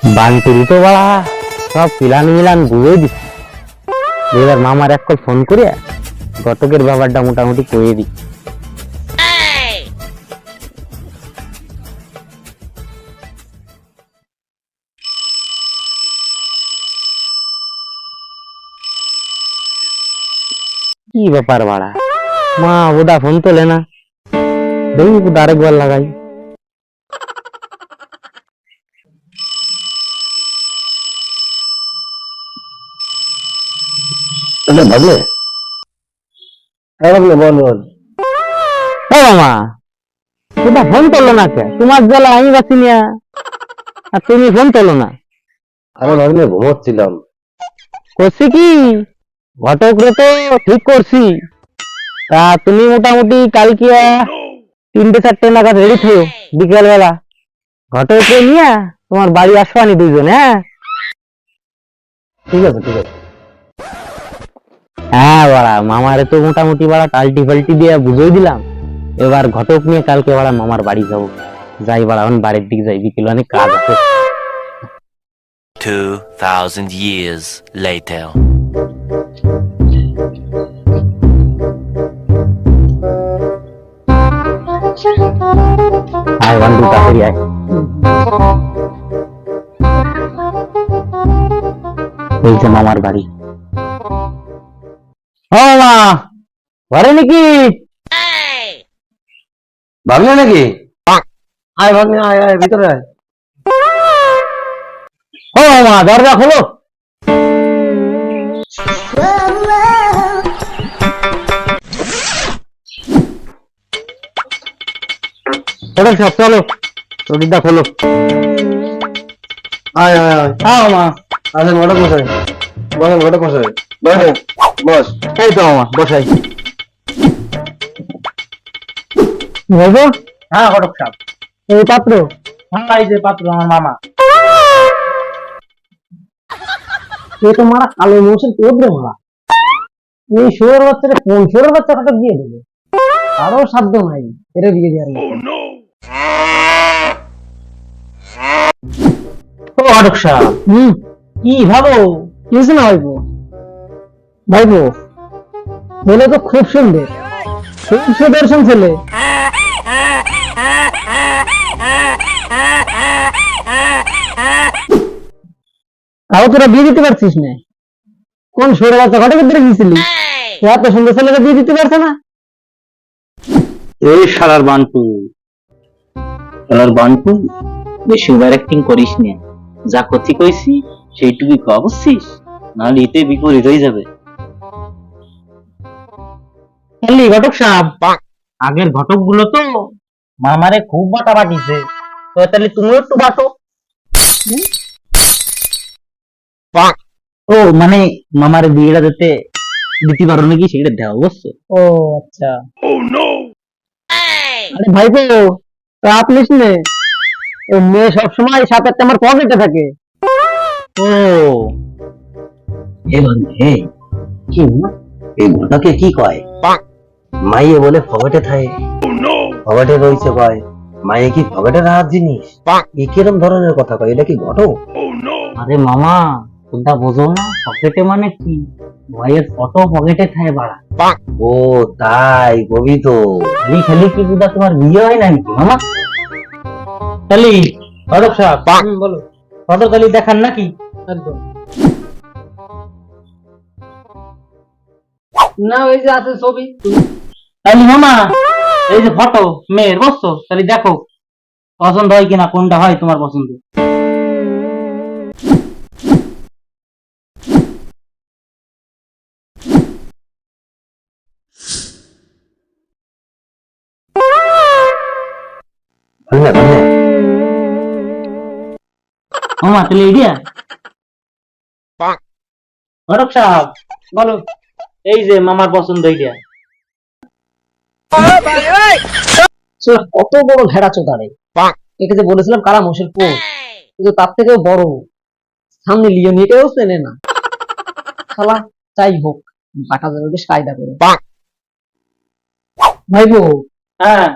বান্টুরি তো বাড়া সব পিলান মিলান বুঝে দিচ্ছে। এবার মামার এক কল ফোন করে ঘটকের ব্যাপারটা মোটামুটি কয়ে দিই। কি ব্যাপার বাড়া, মা বোধা ফোন তোলে না, দেখি বোধা আরেকবার লাগাই। ভাবলে বল বল। ও মামা, বোধা ফোন তোলো না কে? তোমার জ্বালা আমি বাঁচি না, আর তুমি ফোন তোলো না। আমি ভাবলে ঘুমোচ্ছিলাম। করছি কি, ঘটক রে তো ঠিক করছি। তা তুমি মোটামুটি কালকে 3-4 নাগাদ রেডি থেও, বিকেল বেলা ঘটককে নিয়ে তোমার বাড়ি আসবানি দুইজন। হ্যাঁ ঠিক আছে ঠিক আছে। হ্যাঁ বাড়া, মামারে তো মোটামুটি বাড়া টাল্টি ফাল্টি দিয়ে বুঝিয়ে দিলাম। এবার ঘটক নিয়ে কালকে বাড়া মামার বাড়ি যাবো। যাই বাড়া, এখন বাড়ির দিকে যাই, বিকেল অনেক কাজ আছে। 2000 years later. আয় বন্ধু, তাড়াতাড়ি আয়। এই যে মামার বাড়ি। ও মা, ঘরে নাকি? ভাবলে নাকি? আয় ভাগ্নে, আয় আয় ভিতরে আয়। ও মা, দরজা খোলো। চলো সব, চলো দরজা খোলো। আয় আয় আয়। হ্যাঁ মা। আসেন ঘটক মশাই, বসেন ঘটক মশাই, বসেন বস। এই তো মামা, বসাই। বলবো? হ্যাঁ ঘটক সাহেব। এই পাত্র। হ্যাঁ এই যে পাত্র আমার মামা। এ তো মারা কালো মোষের কোদরে মারা। এই শুয়োর বাচ্চাটা কোন শুয়োর বাচ্চা কাকে দিয়ে দেবে? আরো সাধ্য নাই এরে বিয়ে দেওয়ার মতো। ও ঘটক সাহেব, কি ভাবো? কিছু না ভাইবো। ভাইবো ছেলে তো খুব সুন্দর, খুব সুদর্শন ছেলে। তাও তোরা বিয়ে দিতে পারছিস না? কোন সরে বাচ্চা ঘটকের দিকে গেছিলি? এত সুন্দর ছেলেকে বিয়ে দিতে পারছে না? এই শালার বান্টু, শালার বান্টু, বেশি ওভার অ্যাক্টিং করিস না। যা কথি কইছি সেইটুকুই কও, বুঝছিস? নাহলে এতে বিপরীত হয়ে যাবে। এলি ঘটক সাহেব, আগের ঘটক গুলো তো মামারে খুব বাটা বাটিছে, তো তাহলে তুমিও একটু বাটো। ও মানে মামার বিয়েটা দিতে পারো নাকি সেটা দেওয়া, বুঝছো? ও আচ্ছা। আরে ভাইপো, চাপ নিস নে, ও মেয়ে সবসময় সাথে একটা আমার পকেটে থাকে। ও এ বন্ধু, হে কি না, এই ঘটকে কি কয়? মাইয়ে বলে ফগটে থাকে, ফগটে রয়েছে কয়। মাইয়ে কি ফগটে রাহার জিনিস? এ কিরম ধরনের কথা কয়? এটা কি ঘটক? আরে মামা, তোমরা বোঝো না পকেটে মানে কি? ভাইয়ের ফটো পকেটে থাকে বাড়া। ও তাই কবি তো। খালি খালি কি বুঝা তোমার বিয়ে হয় না নাকি মামা? খালি ঘটক সাহেব, বলো। ফটো খালি দেখান নাকি? একদম না, ওই যে আছে ছবি। তাহলে মামা, এই যে ফটো মেয়ের, বুঝছো? তাহলে দেখো পছন্দ হয় কিনা, কোনটা হয় তোমার পছন্দ। ভাগ্নে ভাগ্নে, মামা তাহলে আইডিয়া। ঘটক সাহেব বলো, এই যে মামার পছন্দ আইডিয়া। কত বড় ভেড়া চোদারে, একে যে বলেছিলাম কালা মোষের কোট, কিন্তু তার থেকেও বড়। সামনে লিওনিটাও চেনে না শালা। যাই হোক, বাটা যাবে বেশ কায়দা করে। ভাইবো, হ্যাঁ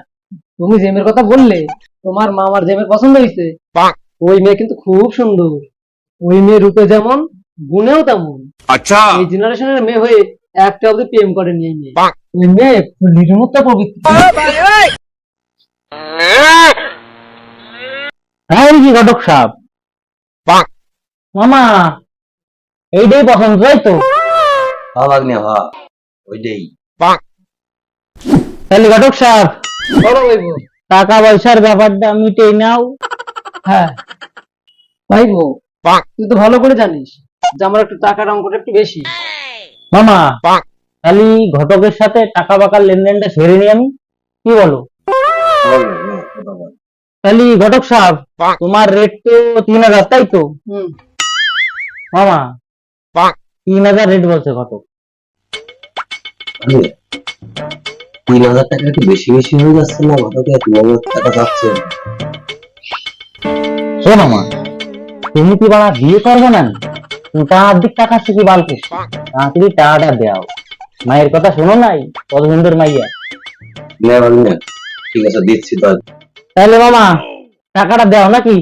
তুমি জেমের কথা বললে, তোমার মামার জেমের পছন্দ হয়েছে? ওই মেয়ে কিন্তু খুব সুন্দর। ওই মেয়ে রূপে যেমন গুণেও তেমন। अच्छा এই জেনারেশনের মেয়ে হয়ে একটা অব্দি প্রেম করেনি এই মেয়ে। ওই মেয়ে নির্মুক্ত প্রবৃত্তি। হ্যাঁ কি ঘটক সাহেব, মামা এইটাই পছন্দ, তাই তো? হা ভাগ্নে হা, ওইটাই। তাহলে ঘটক সাহেব, বলো ভাইবো। টাকা পয়সার ব্যাপারটা মিটেই নাও। হ্যাঁ ভাইবো, তুই তো ভালো করে জানিস যে আমার একটু টাকার অঙ্কটা একটু বেশি। মামা তাহলে ঘটকের সাথে টাকা পাকার লেনদেনটা সেরে নি আমি, কি বলো? বল না, না, কথা বল। তাহলে ঘটক সাহেব, তোমার রেট তো 3,000, তাই তো? হুম। মামা 3,000 রেট বলছে ঘটক। আরে, 3,000 টাকা একটু বেশি বেশি হয়ে যাচ্ছে না? ঘটকে 3,000 টাকা যাচ্ছে। শোন মামা, তুমি কি বাড়া বিয়ে করবে না? তুমি তার দিক টাকা কি বাল করছো? তাড়াতাড়ি টাকাটা দেও। মায়ের কথা শোনো নাই, কত সুন্দর মাইয়া। নে ভাগ্নে, ঠিক আছে দিচ্ছি তো। তাহলে মামা টাকাটা দেও নাকি?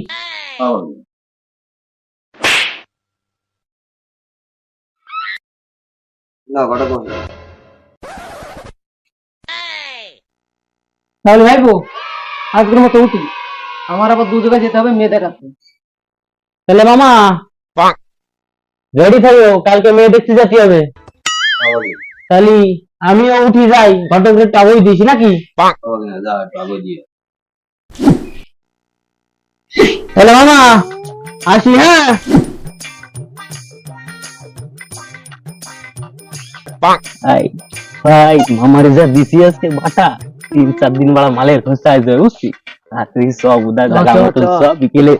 না ঘটক, তাহলে ভাইবো আজকের মতো উঠি, আমার আবার দু জায়গায় যেতে হবে মেয়ে দেখাতে। তাহলে মামা রেডি থাকো, কালকে মেয়ে দেখতে যেতে হবে। তাহলে আমিও উঠি যাই, ঘটক রেটটা ওই দিছি নাকি? যা একটু আগে দিয়ে। তাহলে মামা আসি, হ্যাঁ? ভাই ভাই মামার যা দিছি আজকে বাটা, 3-4 দিন বাড়া মালের খরচা আসবে, বুঝছি? রাত্রি সব উদার জায়গা চল, মতন চল। সব বিকেলে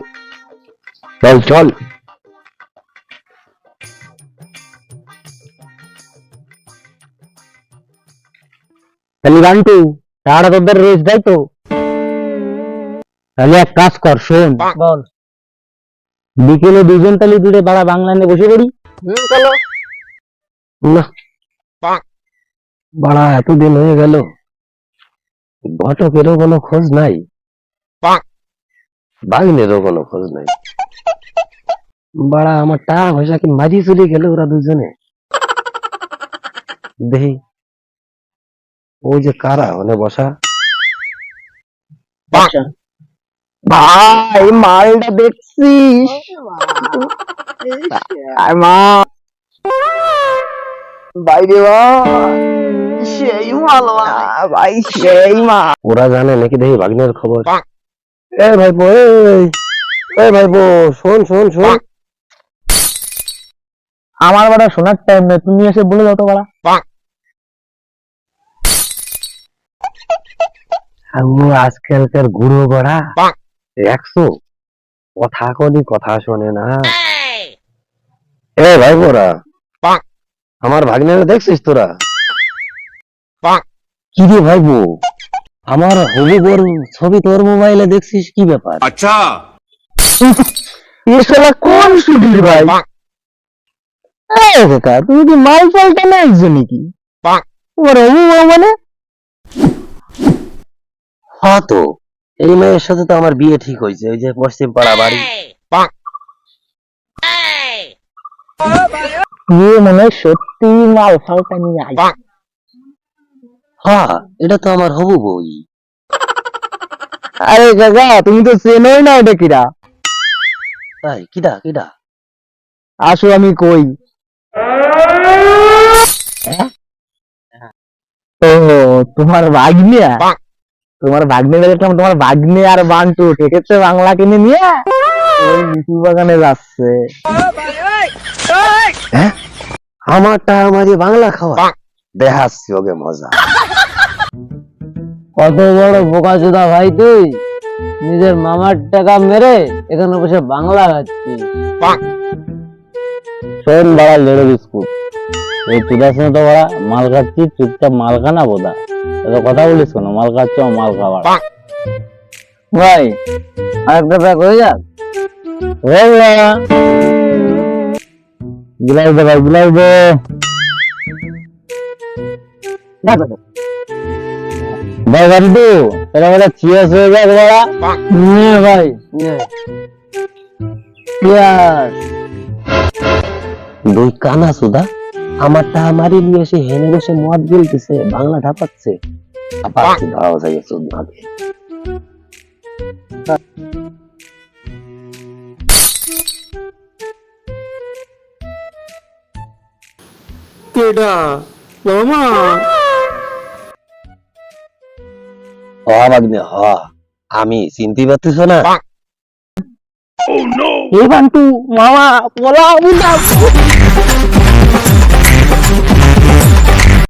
চল চল। তাহলে গান্টু টাকাটা তোদের রেস দেয় তো? তাহলে এক কাজ কর, শোন, বল। বিকেলে দুজন তাহলে দূরে বাড়া বাংলা নিয়ে বসে পড়ি। চলো। না বাড়া, এতদিন হয়ে গেল, ঘটকেরও কোনো খোঁজ নাই, ভাগ্নেরও কোনো খোঁজ নাই। বাড়া, আমার টাকা পয়সা কি মাঝি চলে গেল ওরা দুজনে। দেখি ওই যে কারা ওনে বসা। ভাই মালটা দেখছিস? আর মা বাইরে সেই ভালো ভাই, সেই মা। ওরা জানে নাকি দেখি ভাগ্নের খবর। এ ভাইপো, এই ভাইপো, শোন শোন শোন। আমার বাড়া শোনার টাইম নেই, তুমি এসে বলে দাও তো বাড়া। আজকালকার গুঁড়ো গড়া 100 কথা কলি কথা শোনে না। এ ভাইপোরা, আমার ভাগ্নের দেখছিস তোরা? কি রে ভাইপো, আমার হবু বর ছবি তোর মোবাইলে দেখছিস, কি ব্যাপার? अच्छा এ শালা কোন সুধীর ভাই? কাকা তুমি কি মাল পাল্টা না একজন নাকি? তোমার অভিমান মানে? হ্যাঁ তো, এই মেয়ের সাথে তো আমার বিয়ে ঠিক হয়েছে, ওই যে পশ্চিম পাড়া বাড়ি। মনে হয় সত্যি মাল ফালটা নিয়ে আই। হ্যাঁ, এটা তো আমার হবু বই। আরে কাকা তুমি তো চেনোই না এটা কিরা। তাই কিডা কিডা? আসো আমি কই। ও তোমার ভাগ্নে, তোমার ভাগ্নে দেখলাম, তোমার ভাগ্নে আর বান্টু ঠেকেছে বাংলা কিনে নিয়ে ওই লিচু বাগানে যাচ্ছে। আমারটা আমারই বাংলা খাওয়া, দেখাচ্ছি ওকে মজা। কত বড় বোকাচোদা ভাই তুই, নিজের মামার টাকা মেরে এখানে বসে বাংলা খাচ্ছিস। শোন বাড়া লেড়ো বিস্কুট, এই চুদার সঙ্গে তো বাড়া মাল খাচ্ছি, চুপচাপ মাল খানা বোধা, এত কথা বলিস কেন? মাল খাচ্ছ মাল খাওয়া। ভাই আরেকটা প্যাক হয়ে যাক। গিলাস দে ভাই, গিলাস দে। ভাই বান্টু, এটা বলে চিয়ার্স হয়ে যাক বাড়া। নে ভাই নে। ইয়াস। দুই কানা সুদা আমারটা আমারই নিয়ে এসে হেনে বসে মদ গিলতেছে, বাংলা ঢাপাচ্ছে। আপাতত ধরাও যায় চোদ ভাবে। কেডা মামা? হ বাগনে হ, আমি চিনতে পারতেছ না? এই বান্টু মামা পলাও না।